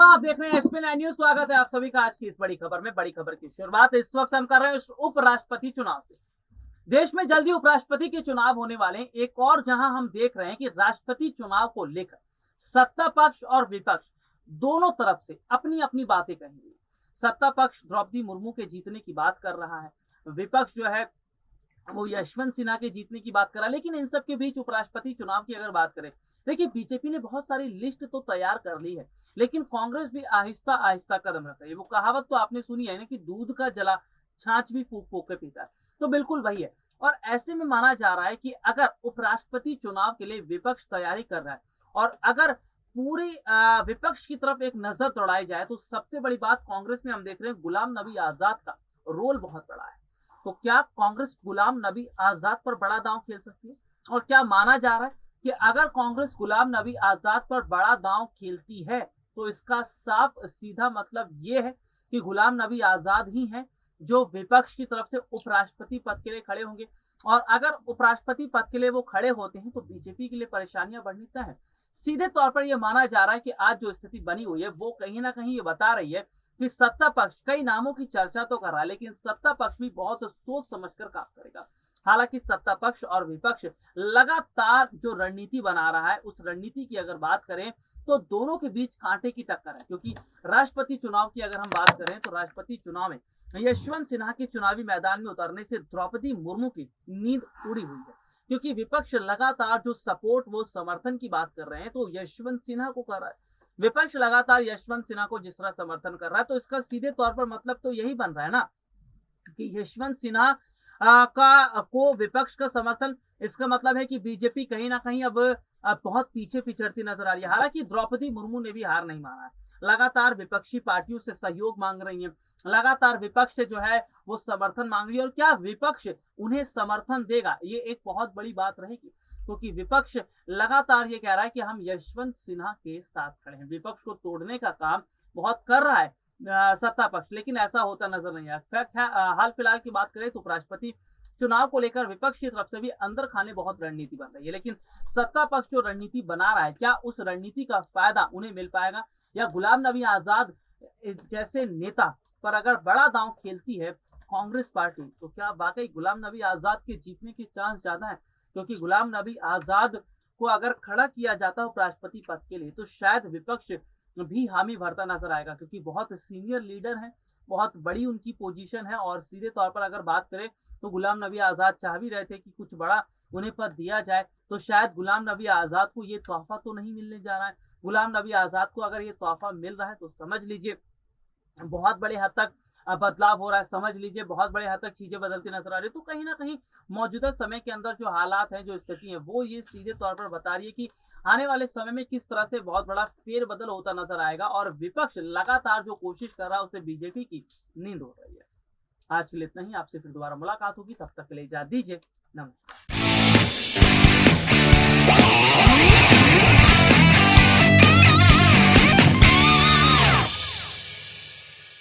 नमस्कार, आप देख रहे हैं एसपी9 न्यूज। स्वागत है आप सभी का आज की इस बड़ी खबर में। बड़ी खबर की शुरुआत इस वक्त हम कर रहे हैं उपराष्ट्रपति चुनाव से। देश में जल्दी उपराष्ट्रपति के चुनाव होने वाले हैं। एक और जहां हम देख रहे हैं कि राष्ट्रपति चुनाव को लेकर सत्ता पक्ष और विपक्ष दोनों तरफ से अपनी अपनी बातें कहेंगे। सत्ता पक्ष द्रौपदी मुर्मू के जीतने की बात कर रहा है, विपक्ष जो है वो यशवंत सिन्हा के जीतने की बात करा। लेकिन इन सब के बीच उपराष्ट्रपति चुनाव की अगर बात करें, देखिए बीजेपी ने बहुत सारी लिस्ट तो तैयार कर ली है, लेकिन कांग्रेस भी आहिस्ता आहिस्ता कदम रख रही है। वो कहावत तो आपने सुनी है ना कि दूध का जला छाछ भी फूक फूक के पीता है, तो बिल्कुल वही है। और ऐसे में माना जा रहा है कि अगर उपराष्ट्रपति चुनाव के लिए विपक्ष तैयारी कर रहा है और अगर पूरी विपक्ष की तरफ एक नजर दौड़ाई जाए, तो सबसे बड़ी बात कांग्रेस में हम देख रहे हैं गुलाम नबी आजाद का रोल बहुत बड़ा है। तो क्या कांग्रेस गुलाम नबी आजाद पर बड़ा दांव खेल सकती है? और क्या माना जा रहा है कि अगर कांग्रेस गुलाम नबी आजाद पर बड़ा दांव खेलती है तो इसका साफ सीधा मतलब ये है कि गुलाम नबी आजाद ही हैं जो विपक्ष की तरफ से उपराष्ट्रपति पद के लिए खड़े होंगे। और अगर उपराष्ट्रपति पद के लिए वो खड़े होते हैं तो बीजेपी के लिए परेशानियां बढ़नी तय है। सीधे तौर पर यह माना जा रहा है कि आज जो स्थिति बनी हुई है वो कहीं ना कहीं ये बता रही है कि सत्ता पक्ष कई नामों की चर्चा तो कर रहा है, लेकिन सत्ता पक्ष भी बहुत सोच समझकर काम करेगा। हालांकि सत्ता पक्ष और विपक्ष लगातार जो रणनीति बना रहा है, उस रणनीति की अगर बात करें तो दोनों के बीच कांटे की टक्कर है। क्योंकि राष्ट्रपति चुनाव की अगर हम बात करें तो राष्ट्रपति चुनाव में यशवंत सिन्हा के चुनावी मैदान में उतरने से द्रौपदी मुर्मू की नींद उड़ी हुई है। क्योंकि विपक्ष लगातार जो सपोर्ट वो समर्थन की बात कर रहे हैं तो यशवंत सिन्हा को कर रहा है। विपक्ष लगातार यशवंत सिन्हा को जिस तरह समर्थन कर रहा है, तो इसका सीधे तौर पर मतलब तो यही बन रहा है ना कि यशवंत सिन्हा का को विपक्ष का समर्थन, इसका मतलब है कि बीजेपी कहीं ना कहीं अब बहुत पीछे पिछड़ती नजर आ रही है। हालांकि द्रौपदी मुर्मू ने भी हार नहीं माना है, लगातार विपक्षी पार्टियों से सहयोग मांग रही है, लगातार विपक्ष से जो है वो समर्थन मांग रही है। और क्या विपक्ष उन्हें समर्थन देगा, ये एक बहुत बड़ी बात रहेगी। क्योंकि विपक्ष लगातार ये कह रहा है कि हम यशवंत सिन्हा के साथ खड़े हैं। विपक्ष को तोड़ने का काम बहुत कर रहा है सत्ता पक्ष, लेकिन ऐसा होता नजर नहीं आया। हाल फिलहाल की बात करें तो उपराष्ट्रपति चुनाव को लेकर विपक्ष की तरफ से भी अंदर खाने बहुत रणनीति बन रही है, लेकिन सत्ता पक्ष जो रणनीति बना रहा है, क्या उस रणनीति का फायदा उन्हें मिल पाएगा? या गुलाम नबी आजाद जैसे नेता पर अगर बड़ा दांव खेलती है कांग्रेस पार्टी, तो क्या वाकई गुलाम नबी आजाद के जीतने के चांस ज्यादा है? क्योंकि गुलाम नबी आजाद को अगर खड़ा किया जाता है उपराष्ट्रपति पद के लिए तो शायद विपक्ष भी हामी भरता नजर आएगा, क्योंकि बहुत सीनियर लीडर हैं, बहुत बड़ी उनकी पोजीशन है। और सीधे तौर पर अगर बात करें तो गुलाम नबी आजाद चाह भी रहे थे कि कुछ बड़ा उन्हें पद दिया जाए, तो शायद गुलाम नबी आजाद को ये तोहफा तो नहीं मिलने जा रहा है। गुलाम नबी आजाद को अगर ये तोहफा मिल रहा है तो समझ लीजिए बहुत बड़े हद तक बदलाव हो रहा है, समझ लीजिए बहुत बड़े हद तक चीजें बदलती नजर आ रही है। तो कहीं ना कहीं मौजूदा समय के अंदर जो हालात हैं, जो स्थिति है, वो ये सीधे तौर पर बता रही है कि आने वाले समय में किस तरह से बहुत बड़ा फेरबदल होता नजर आएगा। और विपक्ष लगातार जो कोशिश कर रहा है उससे बीजेपी की नींद हो रही है। आज के लिए इतना ही, आपसे फिर दोबारा मुलाकात होगी, तब तक के लिए इजाजत दीजिए, नमस्कार।